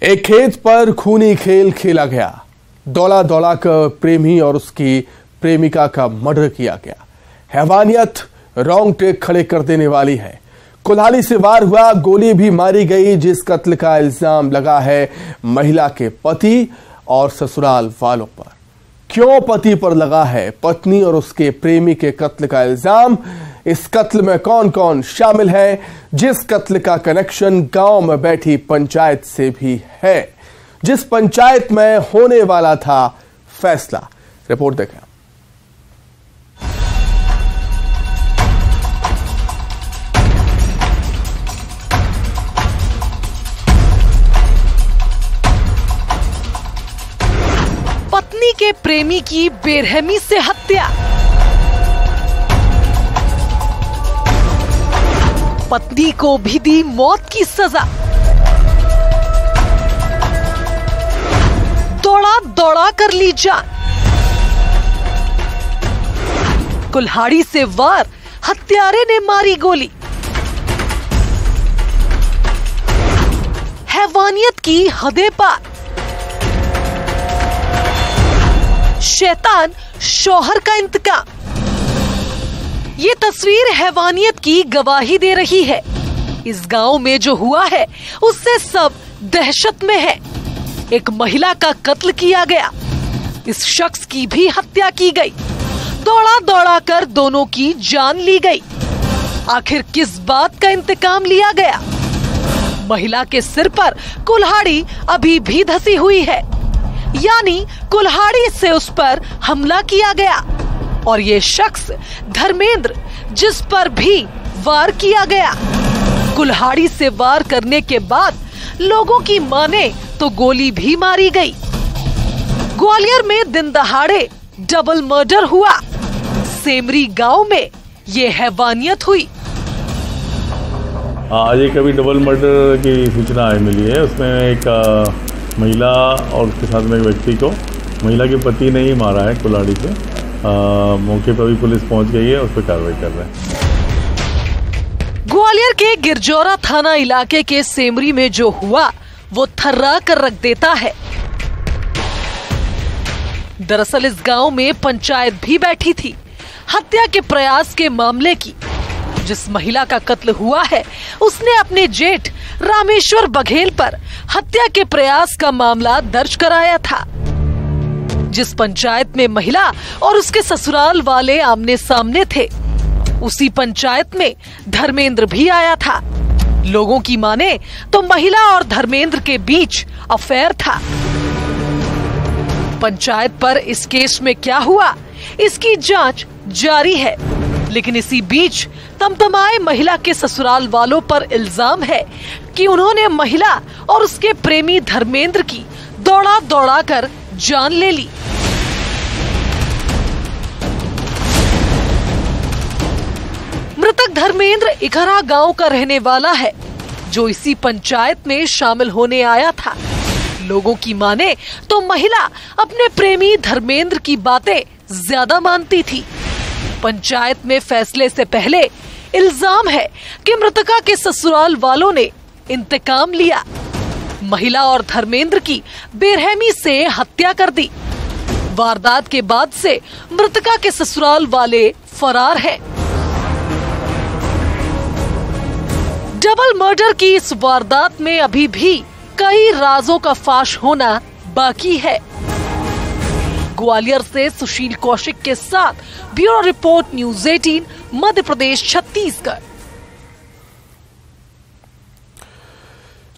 एक खेत पर खूनी खेल खेला गया। दौड़ा दौड़ा कर प्रेमी और उसकी प्रेमिका का मर्डर किया गया। हैवानियत रोंगटे खड़े कर देने वाली है। कुल्हाड़ी से वार हुआ, गोली भी मारी गई। जिस कत्ल का इल्जाम लगा है महिला के पति और ससुराल वालों पर। क्यों पति पर लगा है पत्नी और उसके प्रेमी के कत्ल का इल्जाम? इस कत्ल में कौन कौन शामिल है? जिस कत्ल का कनेक्शन गांव में बैठी पंचायत से भी है, जिस पंचायत में होने वाला था फैसला। रिपोर्ट देखें। पत्नी के प्रेमी की बेरहमी से हत्या। पत्नी को भी दी मौत की सजा। दौड़ा दौड़ा कर ली जान। कुल्हाड़ी से वार, हत्यारे ने मारी गोली। हैवानियत की हदें पार। शैतान शौहर का इंतकाम। ये तस्वीर हैवानियत की गवाही दे रही है। इस गांव में जो हुआ है उससे सब दहशत में है। एक महिला का कत्ल किया गया, इस शख्स की भी हत्या की गई। दौड़ा दौड़ा कर दोनों की जान ली गई। आखिर किस बात का इंतकाम लिया गया? महिला के सिर पर कुल्हाड़ी अभी भी धसी हुई है, यानी कुल्हाड़ी से उस पर हमला किया गया। और ये शख्स धर्मेंद्र, जिस पर भी वार किया गया। कुल्हाड़ी से वार करने के बाद लोगों की माने तो गोली भी मारी गई। ग्वालियर में दिन दहाड़े डबल मर्डर हुआ। सेमरी गांव में ये हैवानियत हुई। आज एक अभी डबल मर्डर की सूचना मिली है। उसमें एक महिला और उसके साथ में एक व्यक्ति को महिला के पति ने ही मारा है कुल्हाड़ी से। मौके पर भी पुलिस पहुंच गई है, उस पर कार्रवाई कर रहे हैं। ग्वालियर के गिरजौरा थाना इलाके के सेमरी में जो हुआ वो थर्रा कर रख देता है। दरअसल इस गांव में पंचायत भी बैठी थी हत्या के प्रयास के मामले की। जिस महिला का कत्ल हुआ है उसने अपने जेठ रामेश्वर बघेल पर हत्या के प्रयास का मामला दर्ज कराया था। जिस पंचायत में महिला और उसके ससुराल वाले आमने सामने थे, उसी पंचायत में धर्मेंद्र भी आया था। लोगों की माने तो महिला और धर्मेंद्र के बीच अफेयर था। पंचायत पर इस केस में क्या हुआ, इसकी जांच जारी है। लेकिन इसी बीच तमतमाए महिला के ससुराल वालों पर इल्जाम है कि उन्होंने महिला और उसके प्रेमी धर्मेंद्र की दौड़ा दौड़ा कर जान ले ली। मृतक धर्मेंद्र इखरा गांव का रहने वाला है, जो इसी पंचायत में शामिल होने आया था। लोगों की माने तो महिला अपने प्रेमी धर्मेंद्र की बातें ज्यादा मानती थी। पंचायत में फैसले से पहले इल्जाम है कि मृतका के ससुराल वालों ने इंतकाम लिया। महिला और धर्मेंद्र की बेरहमी से हत्या कर दी। वारदात के बाद से मृतका के ससुराल वाले फरार हैं। डबल मर्डर की इस वारदात में अभी भी कई राजों का फाश होना बाकी है। ग्वालियर से सुशील कौशिक के साथ bureau report, news 18, Madhya Pradesh, Chhattisgarh.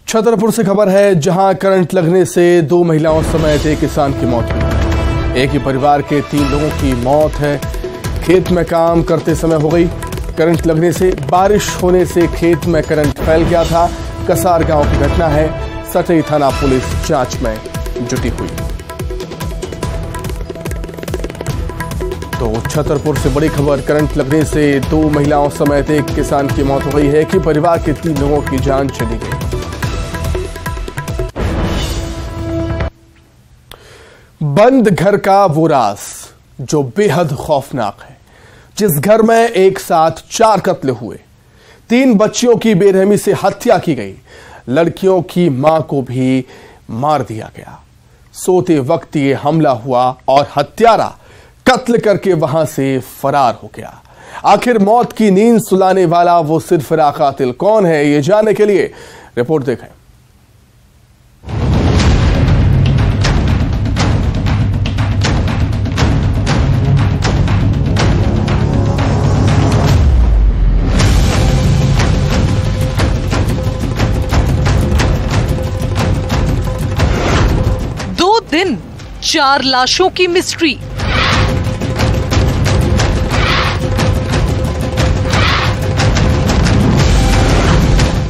Chhatarpur से खबर है, जहां करंट लगने से 2 महिलाओं समेत एक किसान की मौत हुई। एक ही परिवार के 3 लोगों की मौत है। खेत में काम करते समय हो गई। करंट लगने से, बारिश होने से खेत में करंट फैल गया था। कसार गांव की घटना है। सटई थाना पुलिस जांच में जुटी हुई। तो छतरपुर से बड़ी खबर, करंट लगने से 2 महिलाओं समेत एक किसान की मौत हो गई है। कि परिवार के 3 लोगों की जान चली गई। बंद घर का वो राज जो बेहद खौफनाक है। जिस घर में एक साथ 4 कत्ल हुए, 3 बच्चियों की बेरहमी से हत्या की गई, लड़कियों की मां को भी मार दिया गया। सोते वक्त ये हमला हुआ और हत्यारा कत्ल करके वहां से फरार हो गया। आखिर मौत की नींद सुलाने वाला वो सिरफिरा कातिल कौन है, ये जानने के लिए रिपोर्ट देखें। दिन 4 लाशों की मिस्ट्री।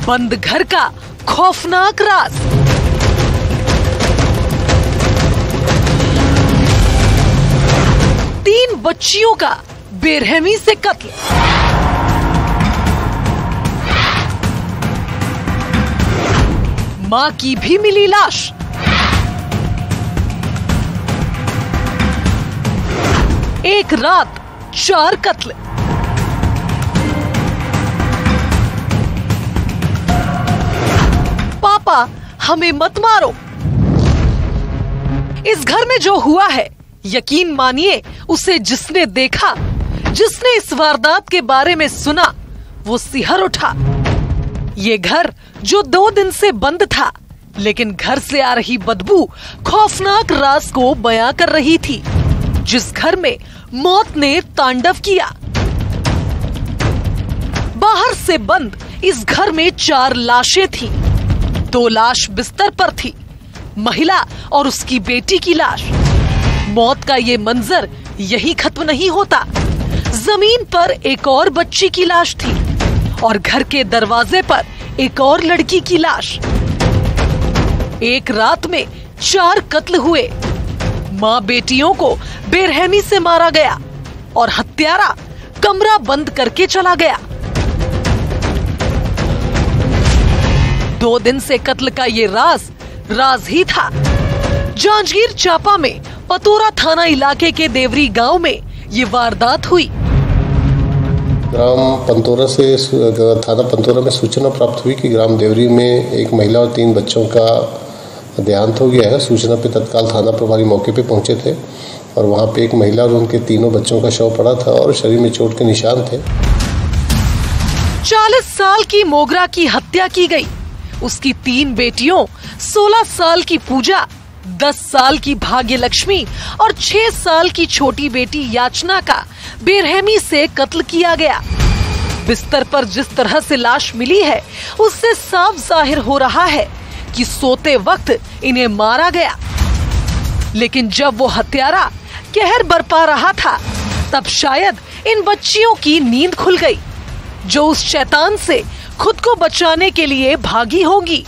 बंद घर का खौफनाक राज। तीन बच्चियों का बेरहमी से कत्ल। मां की भी मिली लाश। एक रात 4 कत्ल। पापा हमें मत मारो। इस घर में जो हुआ है, यकीन मानिए उसे जिसने देखा, जिसने इस वारदात के बारे में सुना, वो सिहर उठा। ये घर जो 2 दिन से बंद था, लेकिन घर से आ रही बदबू खौफनाक राज को बयां कर रही थी। जिस घर में मौत ने तांडव किया। बाहर से बंद इस घर में 4 लाशें थीं। 2 लाश बिस्तर पर थी, महिला और उसकी बेटी की लाश। मौत का ये मंजर यही खत्म नहीं होता। जमीन पर एक और बच्ची की लाश थी और घर के दरवाजे पर एक और लड़की की लाश। एक रात में 4 कत्ल हुए। मां बेटियों को बेरहमी से मारा गया और हत्यारा कमरा बंद करके चला गया। 2 दिन से कत्ल का ये राज ही था। जांजगीर चांपा में पतोरा थाना इलाके के देवरी गांव में ये वारदात हुई। ग्राम पंतोरा से थाना पंतोरा में सूचना प्राप्त हुई कि ग्राम देवरी में एक महिला और 3 बच्चों का देहांत हो गया है। सूचना पे तत्काल थाना प्रभारी मौके पे पहुंचे थे और वहां पे एक महिला और उनके 3 बच्चों का शव पड़ा था और शरीर में चोट के निशान थे। 40 साल की मोगरा की हत्या की गई। उसकी 3 बेटियों 16 साल की पूजा, 10 साल की भाग्य लक्ष्मी और 6 साल की छोटी बेटी याचना का बेरहमी से कत्ल किया गया। बिस्तर पर जिस तरह से लाश मिली है, उससे साफ जाहिर हो रहा है कि सोते वक्त इन्हें मारा गया। लेकिन जब वो हत्यारा कहर बरपा रहा था, तब शायद इन बच्चियों की नींद खुल गई, जो उस शैतान से खुद को बचाने के लिए भागी होगी।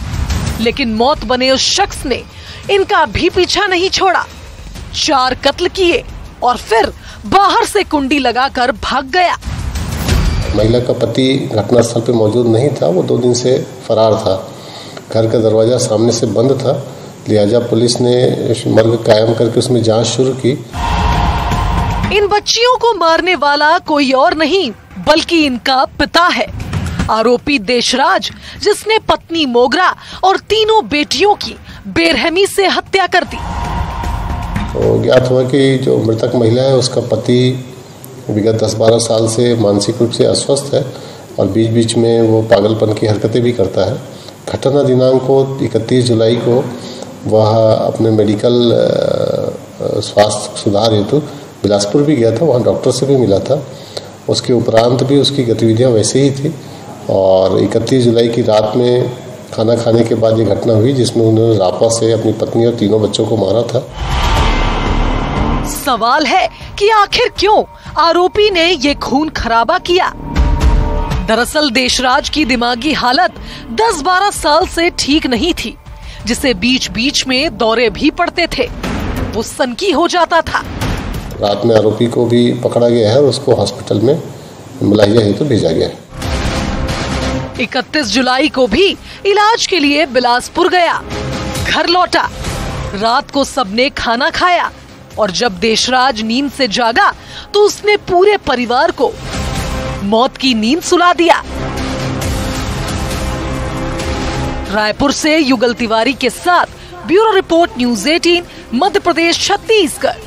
लेकिन मौत बने उस शख्स ने इनका भी पीछा नहीं छोड़ा। 4 कत्ल किए और फिर बाहर से कुंडी लगाकर भाग गया। महिला का पति घटनास्थल पे मौजूद नहीं था, वो 2 दिन से फरार था। घर का दरवाजा सामने से बंद था, लिहाजा पुलिस ने मर्ग कायम करके उसमें जांच शुरू की। इन बच्चियों को मारने वाला कोई और नहीं बल्कि इनका पिता है, आरोपी देशराज, जिसने पत्नी मोगरा और 3 बेटियों की बेरहमी से हत्या कर दी। तो ज्ञात हुआ कि जो मृतक महिला है, उसका पति विगत 10-12 साल से मानसिक रूप से अस्वस्थ है और बीच बीच में वो पागलपन की हरकतें भी करता है। घटना दिनांक को 31 जुलाई को वह अपने मेडिकल स्वास्थ्य सुधार हेतु बिलासपुर भी गया था, वहाँ डॉक्टर से भी मिला था। उसके उपरांत भी उसकी गतिविधियाँ वैसे ही थी और 31 जुलाई की रात में खाना खाने के बाद ये घटना हुई, जिसमें उन्होंने रापा से अपनी पत्नी और 3 बच्चों को मारा था। सवाल है कि आखिर क्यों आरोपी ने ये खून खराबा किया। दरअसल देशराज की दिमागी हालत 10-12 साल से ठीक नहीं थी, जिसे बीच बीच में दौरे भी पड़ते थे। वो सनकी हो जाता था। रात में आरोपी को भी पकड़ा गया है और उसको हॉस्पिटल में मुलाहिजा हेतु भेजा गया है। 31 जुलाई को भी इलाज के लिए बिलासपुर गया, घर लौटा। रात को सबने खाना खाया और जब देशराज नींद से जागा तो उसने पूरे परिवार को मौत की नींद सुला दिया। रायपुर से युगल तिवारी के साथ bureau report, news 18, Madhya Pradesh, Chhattisgarh.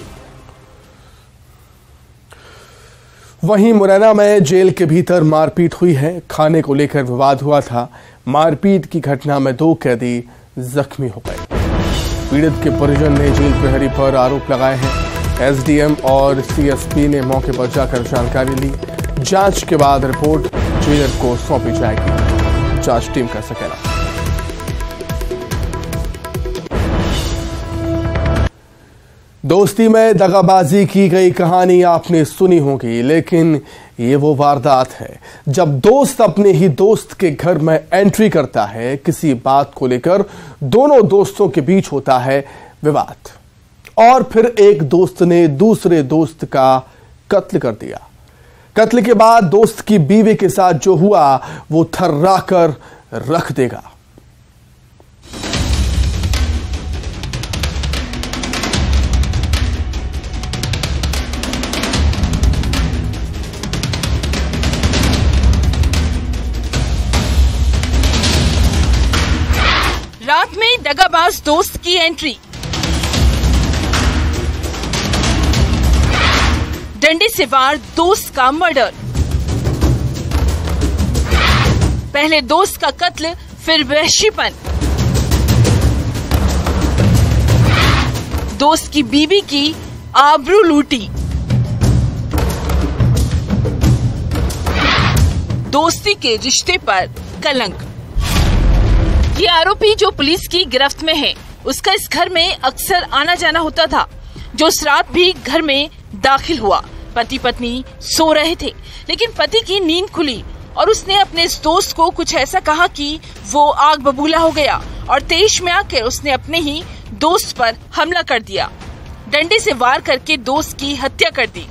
वहीं मुरैना में जेल के भीतर मारपीट हुई है। खाने को लेकर विवाद हुआ था। मारपीट की घटना में 2 कैदी जख्मी हो गए। पीड़ित के परिजन ने जेल प्रहरी पर आरोप लगाए हैं। एसडीएम और सीएसपी ने मौके पर जाकर जानकारी ली। जांच के बाद रिपोर्ट जेलर को सौंपी जाएगी। जांच टीम कर सकेगा। दोस्ती में दगाबाजी की गई कहानी आपने सुनी होगी, लेकिन ये वो वारदात है जब दोस्त अपने ही दोस्त के घर में एंट्री करता है। किसी बात को लेकर दोनों दोस्तों के बीच होता है विवाद और फिर एक दोस्त ने दूसरे दोस्त का कत्ल कर दिया। कत्ल के बाद दोस्त की बीवी के साथ जो हुआ वो थर्रा कर रख देगा। रात में दगाबाज दोस्त की एंट्री, डंडे से वार दोस्त का मर्डर, पहले दोस्त का कत्ल फिर वहशीपन, दोस्त की बीवी की आबरू लूटी, दोस्ती के रिश्ते पर कलंक। ये आरोपी जो पुलिस की गिरफ्त में है, उसका इस घर में अक्सर आना जाना होता था। जो उस रात भी घर में दाखिल हुआ, पति पत्नी सो रहे थे, लेकिन पति की नींद खुली और उसने अपने इस दोस्त को कुछ ऐसा कहा कि वो आग बबूला हो गया और तेज में आकर उसने अपने ही दोस्त पर हमला कर दिया। डंडे से वार करके दोस्त की हत्या कर दी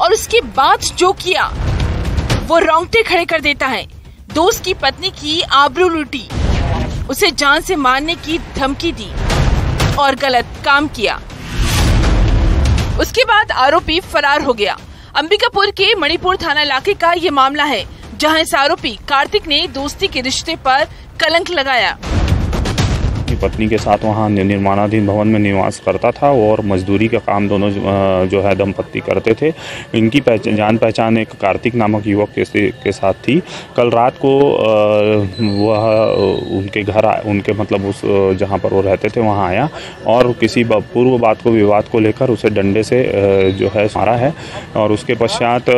और उसके बाद जो किया वो रोंगटे खड़े कर देता है। दोस्त की पत्नी की आबरू लूटी, उसे जान से मारने की धमकी दी और गलत काम किया। उसके बाद आरोपी फरार हो गया। अंबिकापुर के मणिपुर थाना इलाके का ये मामला है, जहां इस आरोपी कार्तिक ने दोस्ती के रिश्ते पर कलंक लगाया। पत्नी के साथ वहाँ निर्माणाधीन भवन में निवास करता था और मजदूरी का काम दोनों जो है दंपत्ति करते थे। इनकी जान पहचान एक कार्तिक नामक युवक के साथ थी। कल रात को वह उनके घर उनके मतलब उस जहाँ पर वो रहते थे वहाँ आया और किसी पूर्व बात को विवाद को लेकर उसे डंडे से जो है मारा है और उसके पश्चात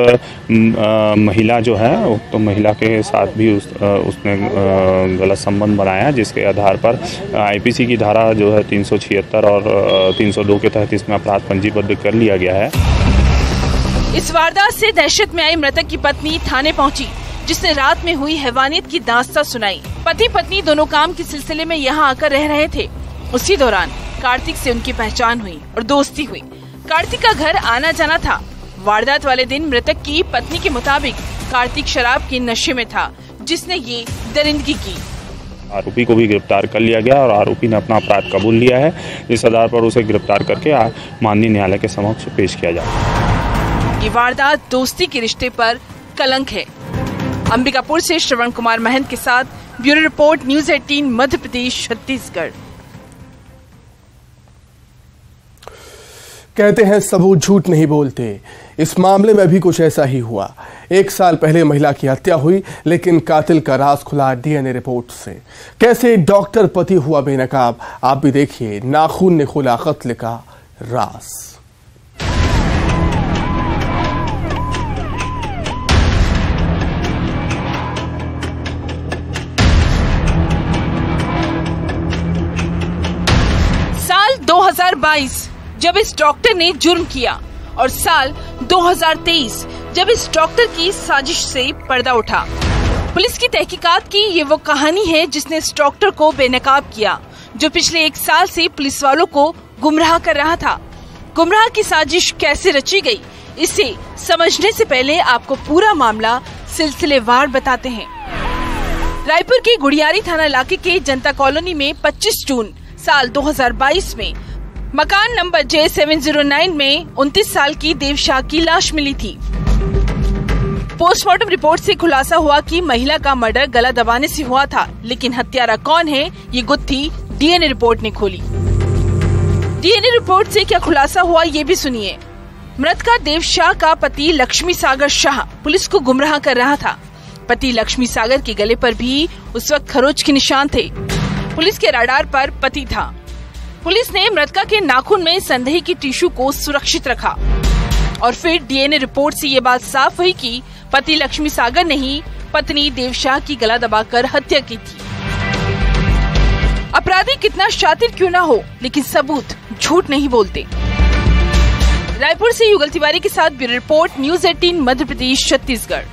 महिला जो है तो महिला के साथ भी उसने गलत संबंध बनाया, जिसके आधार पर आईपीसी की धारा जो है 376 और 302 के तहत इसमें अपराध पंजीबद्ध कर लिया गया है। इस वारदात से दहशत में आई मृतक की पत्नी थाने पहुंची, जिसने रात में हुई हैवानियत की दास्तां सुनाई। पति पत्नी दोनों काम के सिलसिले में यहाँ आकर रह रहे थे। उसी दौरान कार्तिक से उनकी पहचान हुई और दोस्ती हुई। कार्तिक का घर आना जाना था। वारदात वाले दिन मृतक की पत्नी के मुताबिक कार्तिक शराब के नशे में था, जिसने ये दरिंदगी की। आरोपी को भी गिरफ्तार कर लिया गया और आरोपी ने अपना अपराध कबूल लिया है। इस आधार पर उसे गिरफ्तार करके माननीय न्यायालय के समक्ष पेश किया जाएगा। ये वारदात दोस्ती के रिश्ते पर कलंक है। अंबिकापुर से श्रवण कुमार महंत के साथ bureau report, news 18, Madhya Pradesh, Chhattisgarh. कहते हैं सबूत झूठ नहीं बोलते। इस मामले में भी कुछ ऐसा ही हुआ। 1 साल पहले महिला की हत्या हुई, लेकिन कातिल का राज खुला डीएनए रिपोर्ट से। कैसे डॉक्टर पति हुआ बेनकाब, आप भी देखिए। नाखून ने खोला कत्ल का राज। साल 2022 जब इस डॉक्टर ने जुर्म किया और साल 2023 जब इस डॉक्टर की साजिश से पर्दा उठा। पुलिस की तहकीकात की ये वो कहानी है जिसने इस डॉक्टर को बेनकाब किया, जो पिछले 1 साल से पुलिस वालों को गुमराह कर रहा था। गुमराह की साजिश कैसे रची गई, इसे समझने से पहले आपको पूरा मामला सिलसिलेवार बताते हैं। रायपुर के गुड़ियारी थाना इलाके के जनता कॉलोनी में 25 जून साल 2022 में मकान नंबर J709 में 29 साल की देवशा की लाश मिली थी। पोस्टमार्टम रिपोर्ट से खुलासा हुआ कि महिला का मर्डर गला दबाने से हुआ था, लेकिन हत्यारा कौन है ये गुत्थी डीएनए रिपोर्ट ने खोली। डीएनए रिपोर्ट से क्या खुलासा हुआ ये भी सुनिए। मृतका देव शाह का पति लक्ष्मी सागर शाह पुलिस को गुमराह कर रहा था। पति लक्ष्मी सागर के गले पर भी उस वक्त खरोच के निशान थे। पुलिस के रडार पर पति था। पुलिस ने मृतका के नाखून में संदेह की टिश्यू को सुरक्षित रखा और फिर डीएनए रिपोर्ट से ये बात साफ हुई कि पति लक्ष्मी सागर ने ही पत्नी देव शाह की गला दबाकर हत्या की थी। अपराधी कितना शातिर क्यों ना हो, लेकिन सबूत झूठ नहीं बोलते। रायपुर से युगल तिवारी के साथ bureau report, news 18 Madhya Pradesh Chhattisgarh.